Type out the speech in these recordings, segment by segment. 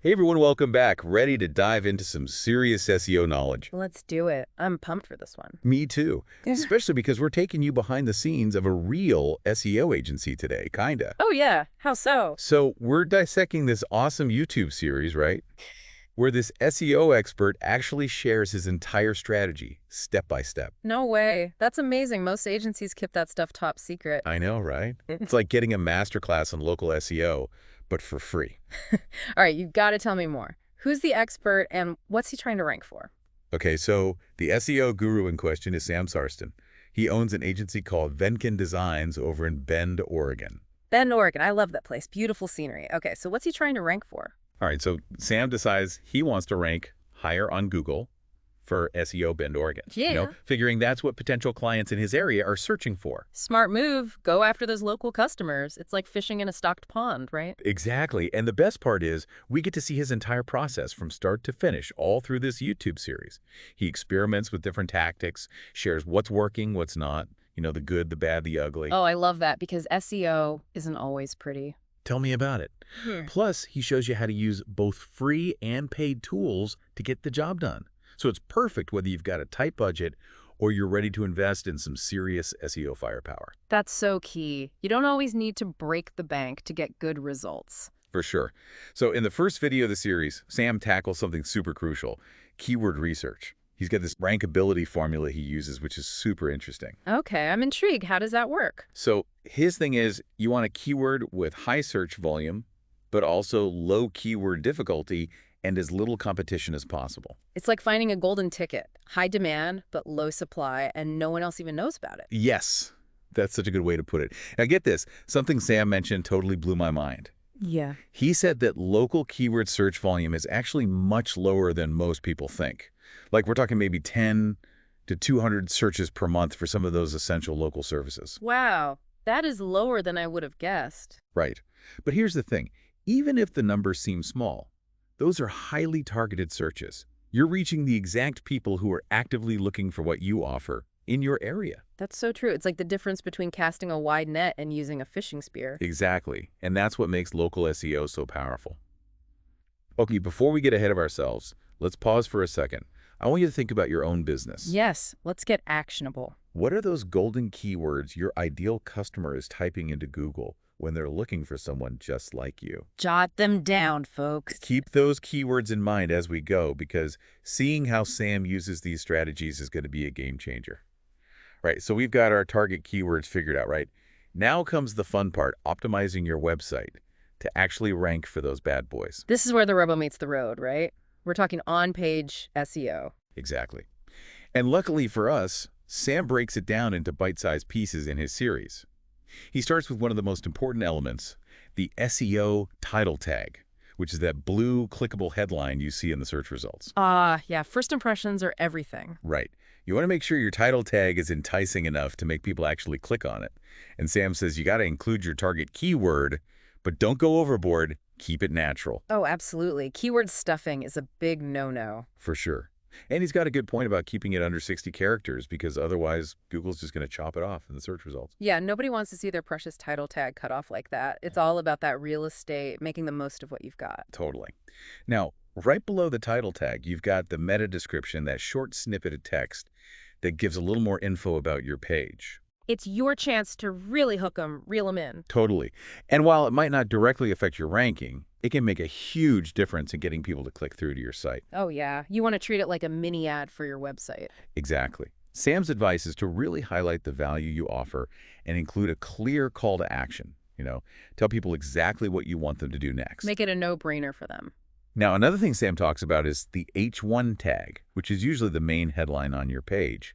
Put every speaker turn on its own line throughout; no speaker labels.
Hey everyone, welcome back. Ready to dive into some serious SEO knowledge.
Let's do it. I'm pumped for this one.
Me too.
Yeah.
Especially because we're taking you behind the scenes of a real SEO agency today, kinda.
Oh, yeah. How so?
So we're dissecting this awesome YouTube series, right? Where this SEO expert actually shares his entire strategy, step by step.
No way. That's amazing. Most agencies keep that stuff top secret.
I know, right? It's like getting a masterclass on local SEO, but for free.
All right, you've got to tell me more. Who's the expert and what's he trying to rank for?
Okay, so the SEO guru in question is Sam Sarston. He owns an agency called Venkin Designs over in Bend, Oregon.
Bend, Oregon. I love that place. Beautiful scenery. Okay, so what's he trying to rank for?
All right, so Sam decides he wants to rank higher on Google for SEO Bend, Oregon.
Yeah.
Figuring that's what potential clients in his area are searching for.
Smart move. Go after those local customers. It's like fishing in a stocked pond, right?
Exactly, and the best part is we get to see his entire process from start to finish all through this YouTube series. He experiments with different tactics, shares what's working, what's not, the good, the bad, the ugly.
Oh, I love that because SEO isn't always pretty.
Tell me about it. Plus, he shows you how to use both free and paid tools to get the job done. So it's perfect whether you've got a tight budget or you're ready to invest in some serious SEO firepower.
That's so key. You don't always need to break the bank to get good results.
For sure. So in the first video of the series, Sam tackles something super crucial, keyword research. He's got this rankability formula he uses, which is super interesting.
Okay, I'm intrigued. How does that work?
So his thing is you want a keyword with high search volume, but also low keyword difficulty and as little competition as possible.
It's like finding a golden ticket. High demand, but low supply, and no one else even knows about it.
Yes, that's such a good way to put it. Now get this, something Sam mentioned totally blew my mind.
Yeah.
He said that local keyword search volume is actually much lower than most people think. Like we're talking maybe 10 to 200 searches per month for some of those essential local services.
Wow, that is lower than I would have guessed.
Right. But here's the thing. Even if the numbers seem small, those are highly targeted searches. You're reaching the exact people who are actively looking for what you offer in your area.
That's so true. It's like the difference between casting a wide net and using a fishing spear.
Exactly. And that's what makes local SEO so powerful. Okay, before we get ahead of ourselves, let's pause for a second. I want you to think about your own business.
Yes, let's get actionable.
What are those golden keywords your ideal customer is typing into Google when they're looking for someone just like you?
Jot them down, folks.
Keep those keywords in mind as we go, because seeing how Sam uses these strategies is going to be a game changer. Right, so we've got our target keywords figured out, right? Now comes the fun part, optimizing your website to actually rank for those bad boys.
This is where the rubber meets the road, right? We're talking on-page SEO.
Exactly. And luckily for us, Sam breaks it down into bite-sized pieces in his series. He starts with one of the most important elements, the SEO title tag, which is that blue clickable headline you see in the search results.
Yeah, first impressions are everything.
Right. You want to make sure your title tag is enticing enough to make people actually click on it. And Sam says you got to include your target keyword, but don't go overboard. Keep it natural.
Oh, absolutely. Keyword stuffing is a big no-no.
For sure. And he's got a good point about keeping it under 60 characters because otherwise Google's just going to chop it off in the search results.
Yeah, nobody wants to see their precious title tag cut off like that. It's all about that real estate, making the most of what you've got.
Totally. Now, right below the title tag, you've got the meta description, that short snippet of text that gives a little more info about your page.
It's your chance to really hook them, reel them in.
Totally. And while it might not directly affect your ranking, it can make a huge difference in getting people to click through to your site.
Oh, yeah. You want to treat it like a mini ad for your website.
Exactly. Sam's advice is to really highlight the value you offer and include a clear call to action. Tell people exactly what you want them to do next.
Make it a no-brainer for them.
Now, another thing Sam talks about is the H1 tag, which is usually the main headline on your page.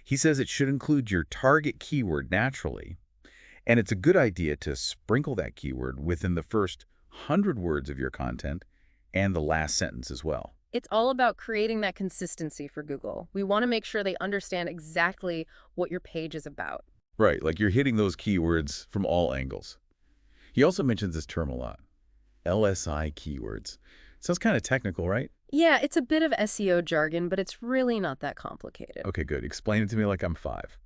He says it should include your target keyword naturally, and it's a good idea to sprinkle that keyword within the first 100 words of your content and the last sentence as well.
It's all about creating that consistency for Google. We want to make sure they understand exactly what your page is about.
Right, like you're hitting those keywords from all angles. He also mentions this term a lot, LSI keywords. Sounds kind of technical, right?
Yeah, it's a bit of SEO jargon, but it's really not that complicated.
Okay, good. Explain it to me like I'm 5.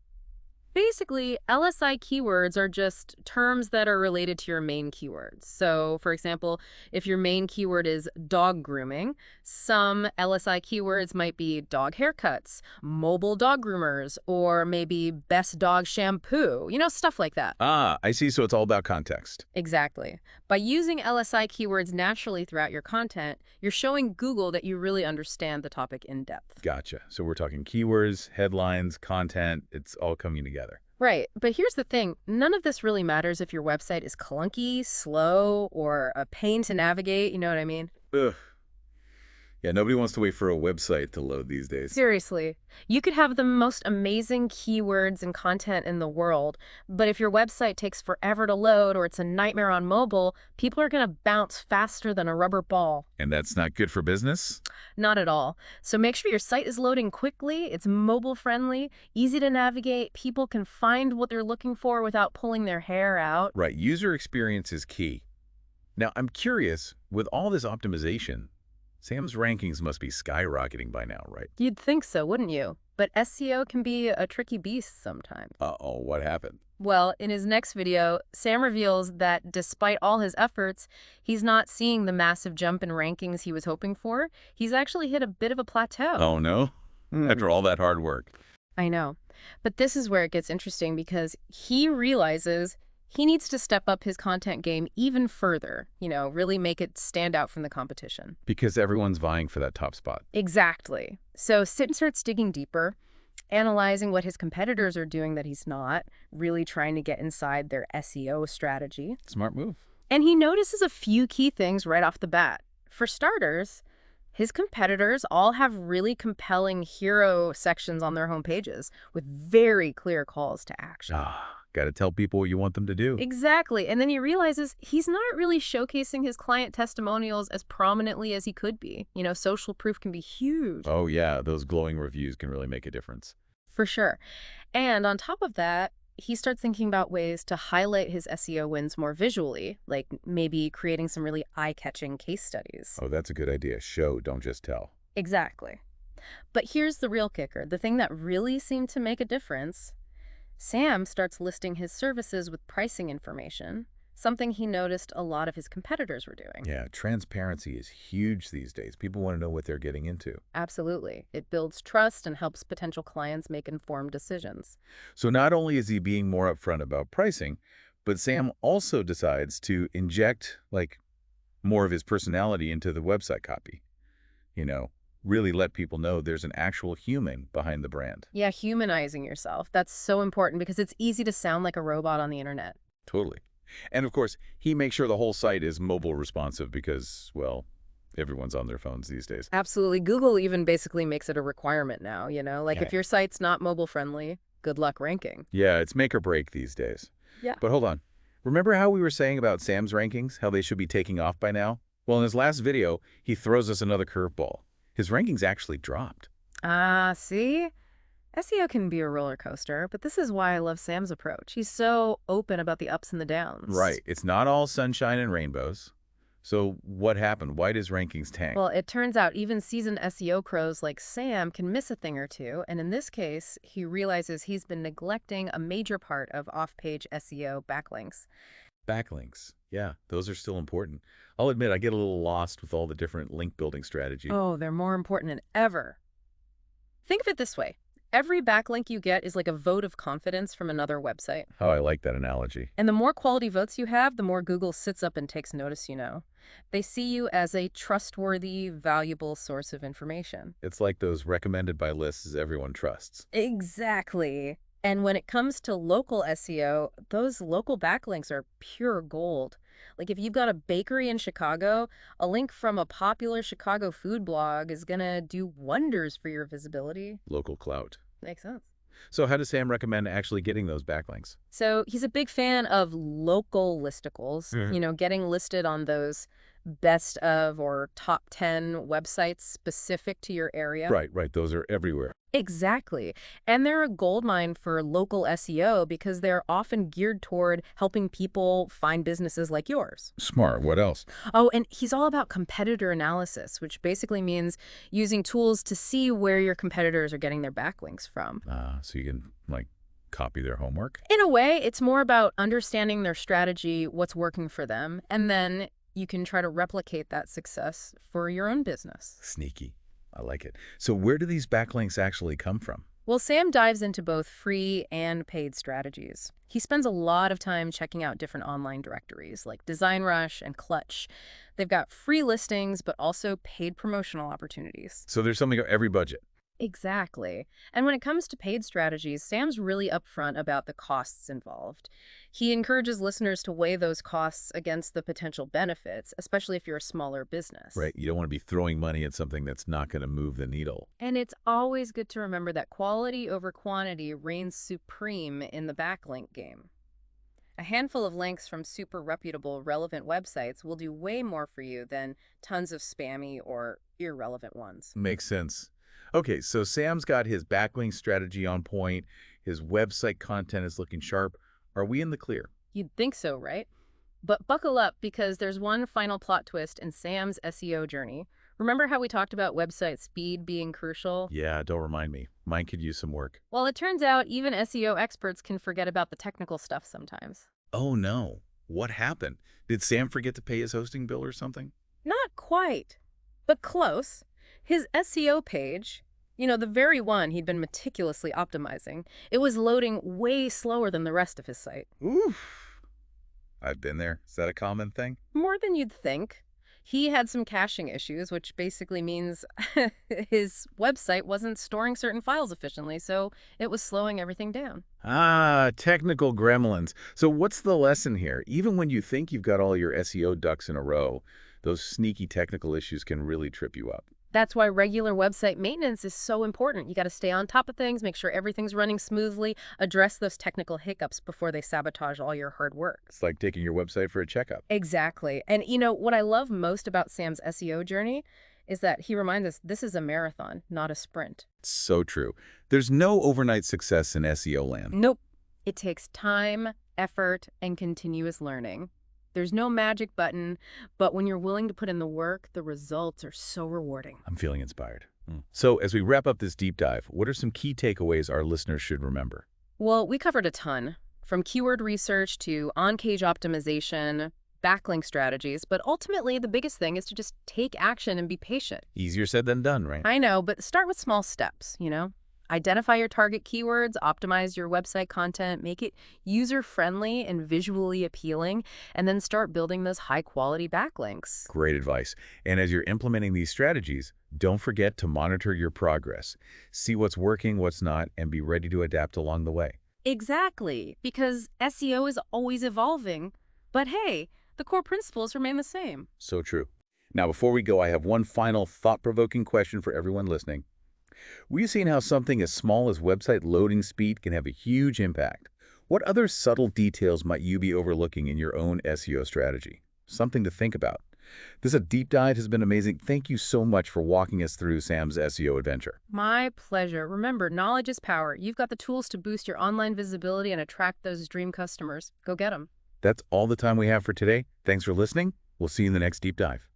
Basically, LSI keywords are just terms that are related to your main keywords. So, for example, if your main keyword is dog grooming, some LSI keywords might be dog haircuts, mobile dog groomers, or maybe best dog shampoo, stuff like that.
Ah, I see. So it's all about context.
Exactly. By using LSI keywords naturally throughout your content, you're showing Google that you really understand the topic in depth.
Gotcha. So we're talking keywords, headlines, content. It's all coming together.
Right. But here's the thing. None of this really matters if your website is clunky, slow, or a pain to navigate. You know what I mean?
Ugh. Yeah, nobody wants to wait for a website to load these days.
Seriously. You could have the most amazing keywords and content in the world, but if your website takes forever to load or it's a nightmare on mobile, people are going to bounce faster than a rubber ball.
And that's not good for business?
Not at all. So make sure your site is loading quickly, it's mobile friendly, easy to navigate, people can find what they're looking for without pulling their hair out.
Right. User experience is key. Now, I'm curious, with all this optimization, Sam's rankings must be skyrocketing by now, right?
You'd think so, wouldn't you? But SEO can be a tricky beast sometimes.
Uh-oh, what happened?
Well, in his next video, Sam reveals that despite all his efforts, he's not seeing the massive jump in rankings he was hoping for. He's actually hit a bit of a plateau.
Oh, no? After all that hard work.
I know. But this is where it gets interesting because he realizes he needs to step up his content game even further, really make it stand out from the competition.
Because everyone's vying for that top spot.
Exactly. So Sid starts digging deeper, analyzing what his competitors are doing that he's not, really trying to get inside their SEO strategy.
Smart move.
And he notices a few key things right off the bat. For starters, his competitors all have really compelling hero sections on their homepages with very clear calls to action.
Ah, gotta tell people what you want them to do.
Exactly. And then he realizes he's not really showcasing his client testimonials as prominently as he could be. Social proof can be huge.
Oh, yeah, those glowing reviews can really make a difference.
For sure. And on top of that, he starts thinking about ways to highlight his SEO wins more visually, like maybe creating some really eye-catching case studies.
Oh, that's a good idea. Show, don't just tell.
Exactly. But here's the real kicker. The thing that really seemed to make a difference, Sam starts listing his services with pricing information, something he noticed a lot of his competitors were doing.
Yeah, transparency is huge these days. People want to know what they're getting into.
Absolutely. It builds trust and helps potential clients make informed decisions.
So not only is he being more upfront about pricing, but Sam also decides to inject, more of his personality into the website copy. Really let people know there's an actual human behind the brand.
Yeah, humanizing yourself. That's so important because it's easy to sound like a robot on the internet.
Totally. And of course, he makes sure the whole site is mobile responsive because, well, everyone's on their phones these days.
Absolutely. Google even basically makes it a requirement now,
Yeah.
if your site's not mobile friendly, good luck ranking.
Yeah, it's make or break these days.
Yeah.
But hold on. Remember how we were saying about Sam's rankings, how they should be taking off by now? Well, in his last video, he throws us another curveball. His rankings actually dropped.
See? SEO can be a roller coaster, but this is why I love Sam's approach. He's so open about the ups and the downs.
Right. It's not all sunshine and rainbows. So what happened? Why does rankings tank?
Well, it turns out even seasoned SEO pros like Sam can miss a thing or two, and in this case, he realizes he's been neglecting a major part of off-page SEO backlinks.
Backlinks. Yeah, those are still important. I'll admit I get a little lost with all the different link building strategy.
Oh, they're more important than ever. Think of it this way. Every backlink you get is like a vote of confidence from another website.
Oh, I like that analogy.
And the more quality votes you have, the more Google sits up and takes notice, They see you as a trustworthy, valuable source of information.
It's like those recommended by lists everyone trusts.
Exactly. And when it comes to local SEO, those local backlinks are pure gold. Like if you've got a bakery in Chicago, a link from a popular Chicago food blog is going to do wonders for your visibility.
Local clout.
Makes sense.
So how does Sam recommend actually getting those backlinks?
So he's a big fan of local listicles, getting listed on those best of or top 10 websites specific to your area.
Right. Those are everywhere.
Exactly. And they're a goldmine for local SEO because they're often geared toward helping people find businesses like yours.
Smart. What else?
Oh, and he's all about competitor analysis, which basically means using tools to see where your competitors are getting their backlinks from.
So you can, Copy their homework?
In a way, it's more about understanding their strategy, what's working for them, and then you can try to replicate that success for your own business.
Sneaky. I like it. So where do these backlinks actually come from?
Well, Sam dives into both free and paid strategies. He spends a lot of time checking out different online directories like DesignRush and Clutch. They've got free listings, but also paid promotional opportunities.
So there's something for every budget.
Exactly. And when it comes to paid strategies, Sam's really upfront about the costs involved. He encourages listeners to weigh those costs against the potential benefits, especially if you're a smaller business.
Right. You don't want to be throwing money at something that's not going to move the needle.
And it's always good to remember that quality over quantity reigns supreme in the backlink game. A handful of links from super reputable, relevant websites will do way more for you than tons of spammy or irrelevant ones.
Makes sense. Okay, so Sam's got his backlink strategy on point. His website content is looking sharp. Are we in the clear?
You'd think so, right? But buckle up because there's one final plot twist in Sam's SEO journey. Remember how we talked about website speed being crucial?
Yeah, don't remind me. Mine could use some work.
Well, it turns out even SEO experts can forget about the technical stuff sometimes.
Oh no. What happened? Did Sam forget to pay his hosting bill or something?
Not quite, but close. His SEO page, the very one he'd been meticulously optimizing, it was loading way slower than the rest of his site.
Oof. I've been there. Is that a common thing?
More than you'd think. He had some caching issues, which basically means his website wasn't storing certain files efficiently, so it was slowing everything down.
Ah, technical gremlins. So what's the lesson here? Even when you think you've got all your SEO ducks in a row, those sneaky technical issues can really trip you up.
That's why regular website maintenance is so important. You got to stay on top of things, make sure everything's running smoothly, address those technical hiccups before they sabotage all your hard work.
It's like taking your website for a checkup.
Exactly. And what I love most about Sam's SEO journey is that he reminds us this is a marathon, not a sprint.
So true. There's no overnight success in SEO land.
Nope. It takes time, effort, and continuous learning. There's no magic button, but when you're willing to put in the work, the results are so rewarding.
I'm feeling inspired. So as we wrap up this deep dive, what are some key takeaways our listeners should remember?
Well, we covered a ton, from keyword research to on-page optimization, backlink strategies, but ultimately the biggest thing is to just take action and be patient.
Easier said than done, right?
I know, but start with small steps. Identify your target keywords, optimize your website content, make it user-friendly and visually appealing, and then start building those high-quality backlinks.
Great advice. And as you're implementing these strategies, don't forget to monitor your progress. See what's working, what's not, and be ready to adapt along the way.
Exactly, because SEO is always evolving. But hey, the core principles remain the same.
So true. Now, before we go, I have one final thought-provoking question for everyone listening. We've seen how something as small as website loading speed can have a huge impact. What other subtle details might you be overlooking in your own SEO strategy? Something to think about. This deep dive has been amazing. Thank you so much for walking us through Sam's SEO adventure.
My pleasure. Remember, knowledge is power. You've got the tools to boost your online visibility and attract those dream customers. Go get them.
That's all the time we have for today. Thanks for listening. We'll see you in the next deep dive.